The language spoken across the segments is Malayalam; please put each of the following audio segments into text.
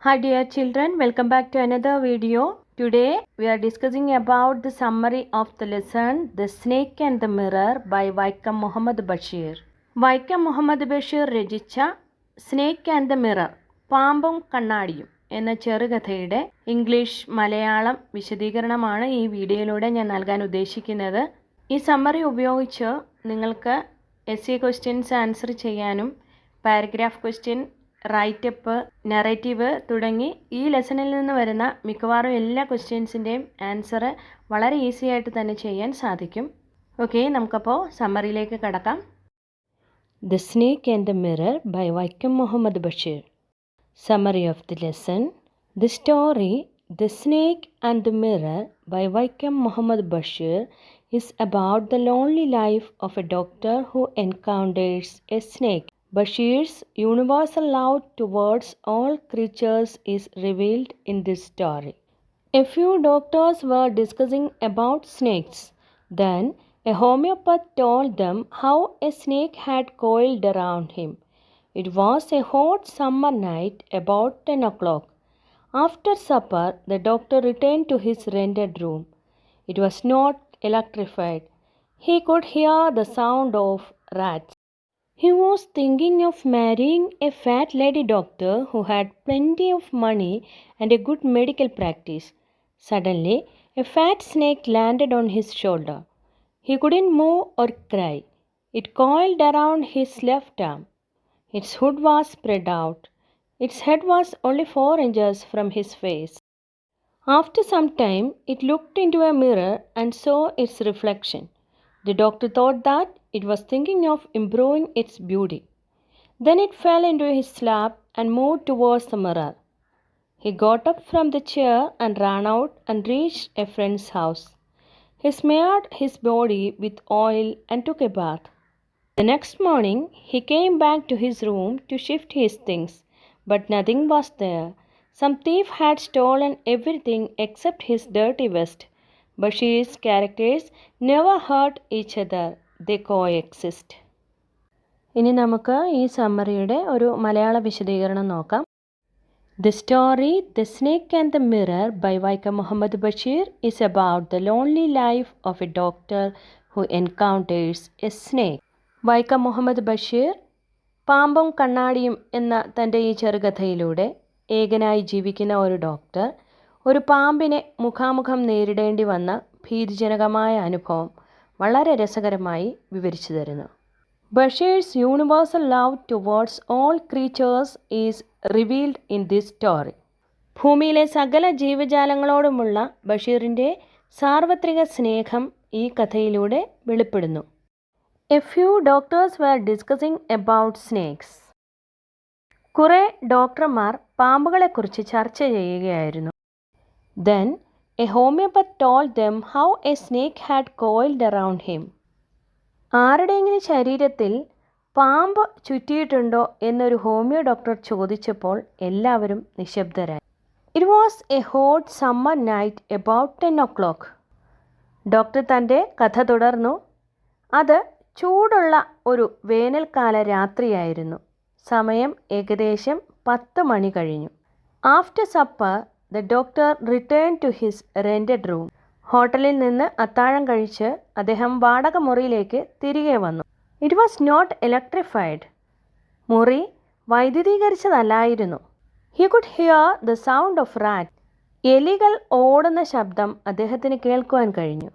Hi dear children, welcome back to another video. Today we are discussing about the summary of the lesson The Snake and the Mirror by Vaikam Muhammad Bashir. Vaikom Muhammad Basheer രചിച്ച സ്നേക്ക് ആൻഡ് ദ മിറർ പാമ്പും കണ്ണാടിയും എന്ന ചെറുകഥയുടെ ഇംഗ്ലീഷ് മലയാളം വിശദീകരണമാണ് ഈ വീഡിയോയിലൂടെ ഞാൻ നൽകാൻ ഉദ്ദേശിക്കുന്നത്. ഈ സമ്മറി ഉപയോഗിച്ച് നിങ്ങൾക്ക് എസ്എ ക്വസ്റ്റ്യൻസ് ആൻസർ ചെയ്യാനും പാരഗ്രാഫ് ക്വസ്റ്റ്യൻ, റൈറ്റപ്പ്, നറേറ്റീവ് തുടങ്ങി ഈ ലെസണിൽ നിന്ന് വരുന്ന മിക്കവാറും എല്ലാ ക്വസ്റ്റ്യൻസിൻ്റെയും ആൻസർ വളരെ ഈസി ആയിട്ട് തന്നെ ചെയ്യാൻ സാധിക്കും. ഓക്കെ, നമുക്കപ്പോൾ സമ്മറിയിലേക്ക് കടക്കാം. The Snake and the Mirror by Vaikam Muhammad Bashir. Summary of the lesson. The story The Snake and the Mirror by Vaikam Muhammad Bashir is about the lonely life of a doctor who encounters a snake. Bashir's universal love towards all creatures is revealed in this story. A few doctors were discussing about snakes. Then a homeopath told them how a snake had coiled around him. It was a hot summer night about 10 o'clock. After supper, the doctor returned to his rented room. It was not electrified. He could hear the sound of rats. He was thinking of marrying a fat lady doctor who had plenty of money and a good medical practice. Suddenly, a fat snake landed on his shoulder. He couldn't move or cry. It coiled around his left arm. Its hood was spread out. Its head was only 4 inches from his face. After some time, it looked into a mirror and saw its reflection. The doctor thought that it was thinking of improving its beauty. Then it fell into his lap and moved towards the mirror. He got up from the chair and ran out and reached a friend's house. He smeared his body with oil and took a bath. The next morning, he came back to his room to shift his things, but nothing was there. Some thief had stolen everything except his dirty vest. Bashir's characters never hurt each other. They coexist. ഇനി നമുക്ക് ഈ സമ്മറിയുടെ ഒരു മലയാള വിശദീകരണം നോക്കാം. The story The Snake and the Mirror by Vaikam Muhammad Bashir is about the lonely life of a doctor who encounters a snake. Vaikom Muhammad Basheer പാമ്പും കണ്ണാടിയും എന്ന തൻ്റെ ഈ ചെറുകഥയിലൂടെ ഏകനായി ജീവിക്കുന്ന ഒരു ഡോക്ടർ ഒരു പാമ്പിനെ മുഖാമുഖം നേരിടേണ്ടി വന്ന ഭീതിജനകമായ അനുഭവം വളരെ രസകരമായി വിവരിച്ചു തരുന്നു. Bashir's universal love towards all creatures is revealed in this story. ഭൂമിയിലെ സകല ജീവജാലങ്ങളോടുമുള്ള ബഷീറിൻ്റെ സാർവത്രിക സ്നേഹം ഈ കഥയിലൂടെ വെളിപ്പെടുന്നു. A few doctors were discussing about snakes. കുറേ ഡോക്ടർമാർ പാമ്പുകളെക്കുറിച്ച് ചർച്ച ചെയ്യുകയായിരുന്നു. Then a homeopath told them how a snake had coiled around him. ആരുടെയെങ്കിലും ശരീരത്തിൽ പാമ്പ് ചുറ്റിയിട്ടുണ്ടോ എന്നൊരു ഹോമിയോ ഡോക്ടർ ചോദിച്ചപ്പോൾ എല്ലാവരും നിശബ്ദരായി. It was a hot summer night about 10 o'clock. Doctor തൻ്റെ കഥ തുടർന്നു. അത് ചൂടുള്ള ഒരു വേനൽക്കാല രാത്രിയായിരുന്നു. സമയം ഏകദേശം 10 മണി കഴിഞ്ഞു. After supper the doctor return to his rented room. ഹോട്ടലിൽ നിന്ന് അത്താഴം കഴിച്ച് അദ്ദേഹം വാടക മുറിയിലേക്ക് തിരികെ വന്നു. It was not electrified. മുറി വൈദ്യുതീകരിച്ചതല്ലായിരുന്നു. He could hear the sound of rat. എലികൾ ഓടുന്ന ശബ്ദം അദ്ദേഹത്തിന് കേൾക്കുവാൻ കഴിഞ്ഞു.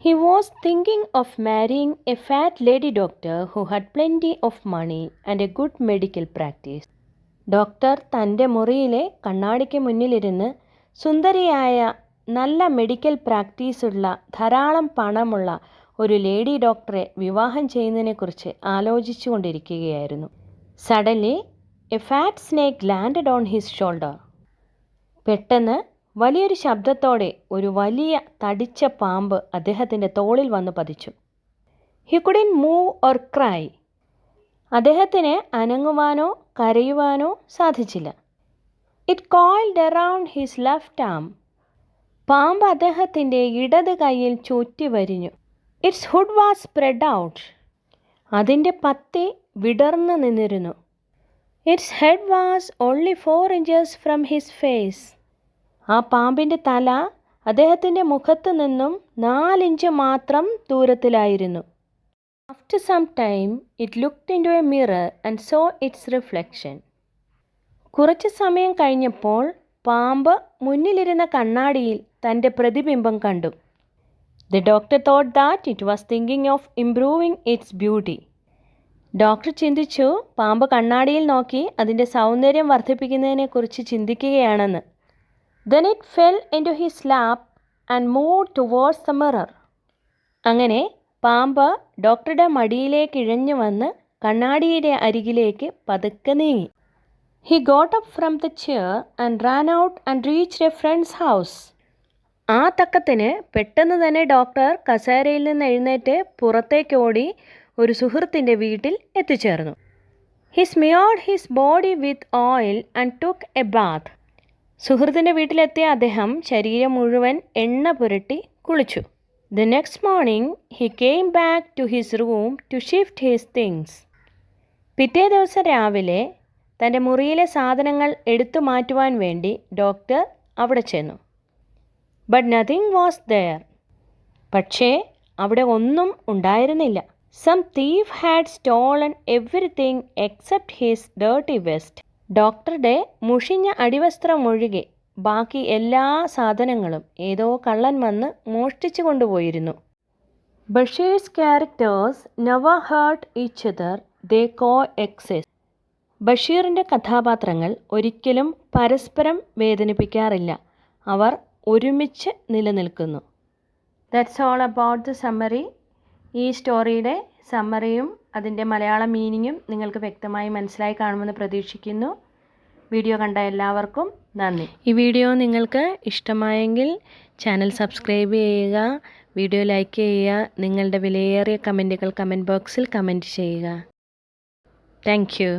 He was thinking of marrying a fat lady doctor who had plenty of money and a good medical practice. Doctor തൻ്റെ മുറിയിലെ കണ്ണാടിക്ക് മുന്നിലിരുന്ന് സുന്ദരിയായ നല്ല മെഡിക്കൽ പ്രാക്ടീസുള്ള ധാരാളം പണമുള്ള ഒരു ലേഡി ഡോക്ടറെ വിവാഹം ചെയ്യുന്നതിനെക്കുറിച്ച് ആലോചിച്ചു കൊണ്ടിരിക്കുകയായിരുന്നു. Suddenly a fat snake landed on his shoulder. പെട്ടെന്ന് വലിയൊരു ശബ്ദത്തോടെ ഒരു വലിയ തടിച്ച പാമ്പ് അദ്ദേഹത്തിൻ്റെ തോളിൽ വന്ന് പതിച്ചു. He couldn't move or cry. അദ്ദേഹത്തിന് അനങ്ങുവാനോ കരയുവാനോ സാധിച്ചില്ല. It coiled around his left arm. പാമ്പ് അദ്ദേഹത്തിൻ്റെ ഇടത് കൈയിൽ ചുറ്റി വരിഞ്ഞു. Its hood was spread out. അതിൻ്റെ പത്തി വിടർന്നു നിന്നിരുന്നു. Its head was only 4 inches from his face. ആ പാമ്പിൻ്റെ തല അദ്ദേഹത്തിൻ്റെ മുഖത്തു നിന്നും 4 ഇഞ്ച് മാത്രം ദൂരത്തിലായിരുന്നു. After some time, it looked into a mirror and saw its reflection. കുറച്ച് സമയം കഴിഞ്ഞപ്പോൾ പാമ്പ് മുന്നിലിരുന്ന കണ്ണാടിയിൽ തൻ്റെ പ്രതിബിംബം കണ്ടു. The doctor thought that it was thinking of improving its beauty. Doctor ചിന്തിച്ചു പാമ്പ് കണ്ണാടിയിൽ നോക്കി അതിൻ്റെ സൗന്ദര്യം വർദ്ധിപ്പിക്കുന്നതിനെക്കുറിച്ച് ചിന്തിക്കുകയാണെന്ന്. Then it fell into his lap and moved towards the mirror. അങ്ങനെ പാമ്പ് ഡോക്ടറുടെ മടിയിലേക്ക് ഇഴഞ്ഞു വന്ന് കണ്ണാടിയുടെ അരികിലേക്ക് പതുക്കെ നീങ്ങി. He got up from the chair and ran out and reached a friend's house. ആ തക്കത്തിന് പെട്ടെന്ന് തന്നെ ഡോക്ടർ കസേരയിൽ നിന്ന് എഴുന്നേറ്റ് പുറത്തേക്ക് ഓടി ഒരു സുഹൃത്തിൻ്റെ വീട്ടിൽ എത്തിച്ചേർന്നു. He smeared his body with oil and took a bath. സുഹൃത്തിൻ്റെ വീട്ടിലെത്തിയ അദ്ദേഹം ശരീരം മുഴുവൻ എണ്ണ പുരട്ടി കുളിച്ചു. The next morning he came back to his room to shift his things. പിറ്റേ ദിവസം രാവിലെ തൻ്റെ മുറിയിലെ സാധനങ്ങൾ എടുത്തു മാറ്റുവാൻ വേണ്ടി ഡോക്ടർ അവിടെ ചെന്നു. But nothing was there. പക്ഷേ അവിടെ ഒന്നും ഉണ്ടായിരുന്നില്ല. Some thief had stolen everything except his dirty vest. ഡോക്ടറുടെ മുഷിഞ്ഞ അടിവസ്ത്രം ഒഴികെ ബാക്കി എല്ലാ സാധനങ്ങളും ഏതോ കള്ളൻ വന്ന് മോഷ്ടിച്ചു കൊണ്ടുപോയിരുന്നു. Basheer's characters never hurt each other, they coexist. ബഷീറിൻ്റെ കഥാപാത്രങ്ങൾ ഒരിക്കലും പരസ്പരം വേദനിപ്പിക്കാറില്ല, അവർ ഒരുമിച്ച് നിലനിൽക്കുന്നു. That's all about the summary. ഈ സ്റ്റോറിയുടെ സമ്മറിയും അതിൻ്റെ മലയാളം മീനിങ്ങും നിങ്ങൾക്ക് വ്യക്തമായി മനസ്സിലായി കാണുമെന്ന് പ്രതീക്ഷിക്കുന്നു. വീഡിയോ കണ്ട എല്ലാവർക്കും നന്ദി. ഈ വീഡിയോ നിങ്ങൾക്ക് ഇഷ്ടമായെങ്കിൽ ചാനൽ സബ്സ്ക്രൈബ് ചെയ്യുക, വീഡിയോ ലൈക്ക് ചെയ്യുക, നിങ്ങളുടെ വിലയേറിയ കമൻറ്റുകൾ കമൻറ്റ് ബോക്സിൽ കമൻറ്റ് ചെയ്യുക. Thank you.